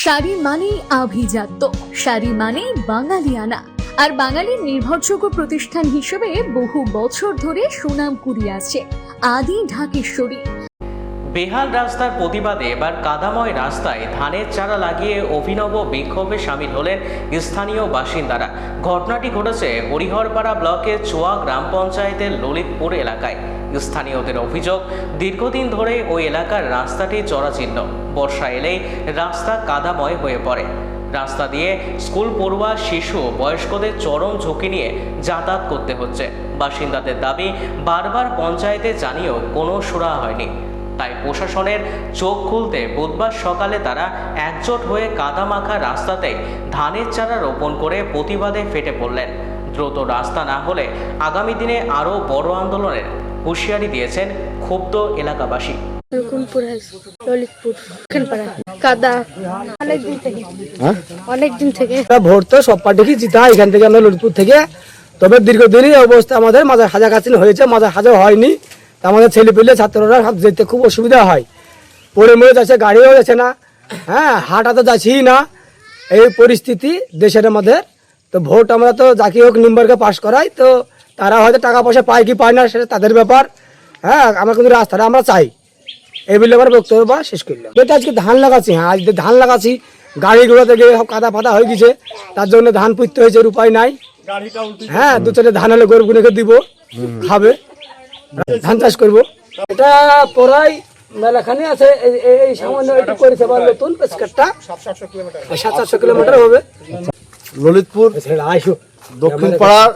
শাড়ি মানেই আভিজাত্য, শাড়ি মানেই বাঙালিয়ানা, আর বাঙালির নির্ভরযোগ্য প্রতিষ্ঠান হিসেবে বহু বছর ধরে সুনাম কুড়িয়ে আসছে আদি ঢাকেশ্বরী। বেহাল রাস্তার প্রতিবাদে এবার কাদাময় রাস্তায় ধানের চারা লাগিয়ে অভিনব বিক্ষোভে সামিল হলেন স্থানীয় বাসিন্দারা। ঘটনাটি ঘটেছে হরিহরপাড়া ব্লকের চোয়া গ্রাম পঞ্চায়েতের ললিতপুর এলাকায়। স্থানীয়দের অভিযোগ, দীর্ঘদিন ধরে ওই এলাকার রাস্তাটি জরাজীর্ণ, বর্ষা এলেই রাস্তা কাদাময় হয়ে পড়ে। রাস্তা দিয়ে স্কুল পড়ুয়া, শিশু, বয়স্কদের চরম ঝুঁকি নিয়ে যাতায়াত করতে হচ্ছে। বাসিন্দাদের দাবি, বারবার পঞ্চায়েতে জানিয়েও কোনো সুরাহা হয়নি। তাই প্রশাসনের চোখ খুলতে বুধবার সকালে তারা একজোট হয়ে কাদামাখা রাস্তাতেই ধানের চারা রোপণ করে প্রতিবাদে ফেটে পড়লেন। দ্রুত রাস্তা না হলে আগামী দিনে আরও বড় আন্দোলনের হুঁশিয়ারি দিয়েছেন ক্ষুব্ধ এলাকাবাসী। অনেকদিন থেকে ভোট তো সব পার্টি জিতা এখান থেকে আমরা ললিতপুর থেকে, তবে দীর্ঘদিনই অবস্থা আমাদের মাঝে হাজাকাছি হয়েছে, মাঝে হাজার হয়নি। আমাদের ছেলে পেলে ছাত্ররা সব যেতে খুব অসুবিধা হয়, পড়ে মরে যাচ্ছে, গাড়িও যাচ্ছে না, হাঁটা তো যাচ্ছি না, এই পরিস্থিতি দেশের আমাদের। তো ভোট আমরা তো যাকে হোক নিম্বরকে পাশ করাই, তো তারা হয়তো টাকা পয়সা পায় কি পায় না সেটা তাদের ব্যাপার। আমরা কিন্তু রাস্তাটা আমরা চাই, এই বলে আমার বক্তব্য বা শেষ করলাম। আজকে ধান লাগাচ্ছি, আজ ধান লাগাচ্ছি, গাড়িগুলো থেকে সব কাদা ফাদা হয়ে গেছে, তার জন্য ধান পুঁততে হয়েছে, উপায় নাই। দু চারটে ধান হলে গরুগুলোকে দিব, খাবে, ধান চাষ করবো। এটা পড়াই মেলাখানে আছে, এই সামান্য একটু করেছে বা নতুন পেশকারটা 700 কিলোমিটার হবে। ললিতপুর দক্ষিণ পাড়ার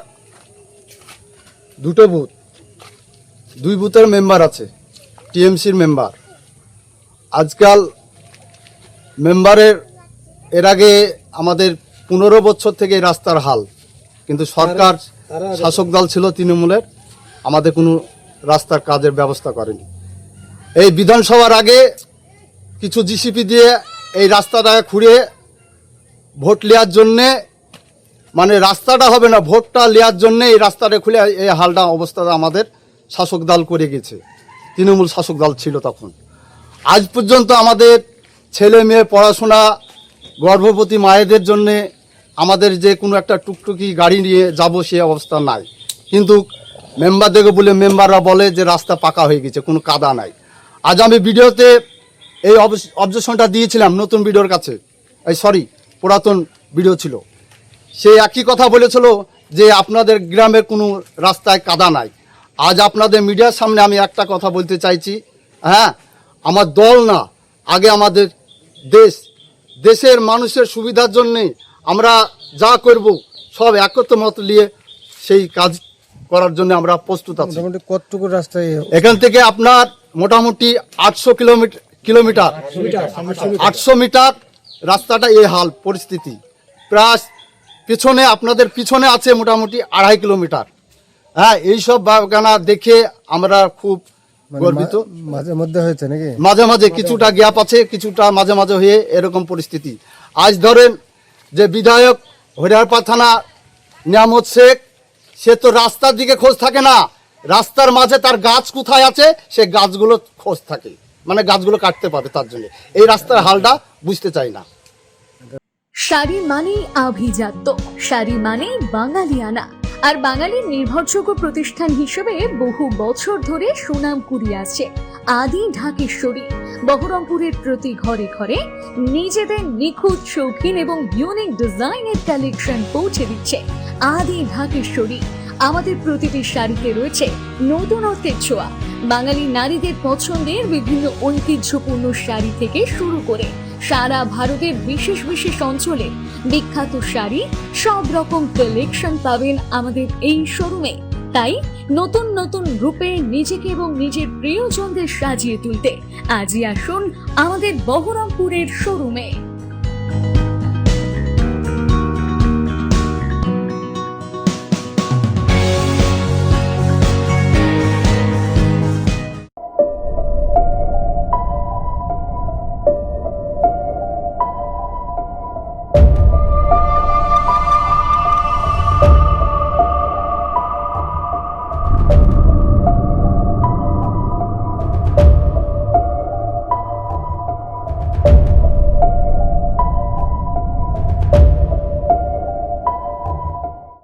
দুটো বুথ, 2 বুথের মেম্বার আছে, টিএমসির মেম্বার। আজকাল মেম্বারের এর আগে আমাদের 15 বছর থেকে রাস্তার হাল, কিন্তু সরকার শাসক দল ছিল তৃণমূলের, আমাদের কোনো রাস্তার কাজের ব্যবস্থা করেনি। এই বিধানসভার আগে কিছু জিসিপি দিয়ে এই রাস্তাটাকে খুঁড়িয়ে ভোট নেওয়ার জন্যে, মানে রাস্তাটা হবে না, ভোটটা নেওয়ার জন্যে এই রাস্তাটা খুলে এই হালটা অবস্থাটা আমাদের শাসক দল করে গেছে, তৃণমূল শাসক দল ছিল তখন। আজ পর্যন্ত আমাদের ছেলে মেয়ে পড়াশোনা, গর্ভবতী মায়েদের জন্যে আমাদের যে কোনো একটা টুকটুকি গাড়ি নিয়ে যাব সে অবস্থা নাই। কিন্তু মেম্বার দেখে বলে মেম্বাররা বলে যে রাস্তা পাকা হয়ে গেছে, কোনো কাদা নাই। আজ আমি ভিডিওতে এই অবজেকশনটা দিয়েছিলাম নতুন ভিডিওর কাছে, পুরাতন ভিডিও ছিল, সে একই কথা বলেছিল যে আপনাদের গ্রামের কোনো রাস্তায় কাদা নাই। আজ আপনাদের মিডিয়ার সামনে আমি একটা কথা বলতে চাইছি, আমার দল না, আগে আমাদের দেশের মানুষের সুবিধার জন্যে আমরা যা করব সব একত্র মত নিয়ে সেই কাজ করার জন্য আমরা প্রস্তুত আছি। কতটুকু রাস্তায় এখান থেকে আপনার মোটামুটি 800 কিলোমিটার 800 মিটার রাস্তাটা এই হাল পরিস্থিতি। প্রায় পিছনে আপনাদের পিছনে আছে মোটামুটি 2.5 কিলোমিটার। এইসব বাগানা দেখে আমরা খুব গর্বিত। মাঝে মধ্যে হয়েছে নাকি, মাঝে মাঝে কিছুটা গ্যাপ আছে, কিছুটা মাঝে মাঝে হয়ে এরকম পরিস্থিতি। আজ ধরেন যে বিধায়ক হরিহরপাড়া থানা নিয়ামত শেখ, সে তো রাস্তার দিকে খোঁজ থাকে না, রাস্তার মাঝে তার গাছ কোথায় আছে সে গাছগুলো খোঁজ থাকে, মানে গাছগুলো কাটতে পারে, তার জন্য এই রাস্তার হালটা বুঝতে চাই না। শাড়ি মানেই আভিজাত্য, শাড়ি মানেই বাঙালিয়ানা, আর বাঙালির নির্ভরযোগ্য প্রতিষ্ঠান হিসেবে বহু বছর ধরে সুনাম কুড়িয়ে আসছে আদি ঢাকেশ্বরী। বহরমপুরের প্রতি ঘরে ঘরে নিজেদের নিখুঁত, শৌখিন এবং ইউনিক ডিজাইনের কালেকশন পৌঁছে দিচ্ছে আদি ঢাকেশ্বরী। আমাদের প্রতিটি শাড়িতে রয়েছে নতুনত্বের ছোঁয়া। বাঙালি নারীদের পছন্দের বিভিন্ন ঐতিহ্যপূর্ণ শাড়ি থেকে শুরু করে সারা ভারতের বিশেষ বিশেষ অঞ্চলে বিখ্যাত শাড়ি, সব রকম কালেকশন পাবেন আমাদের এই শোরুমে। তাই নতুন নতুন রূপে নিজেকে এবং নিজের প্রিয়জনদের সাজিয়ে তুলতে আজই আসুন আমাদের বহরমপুরের শোরুমে।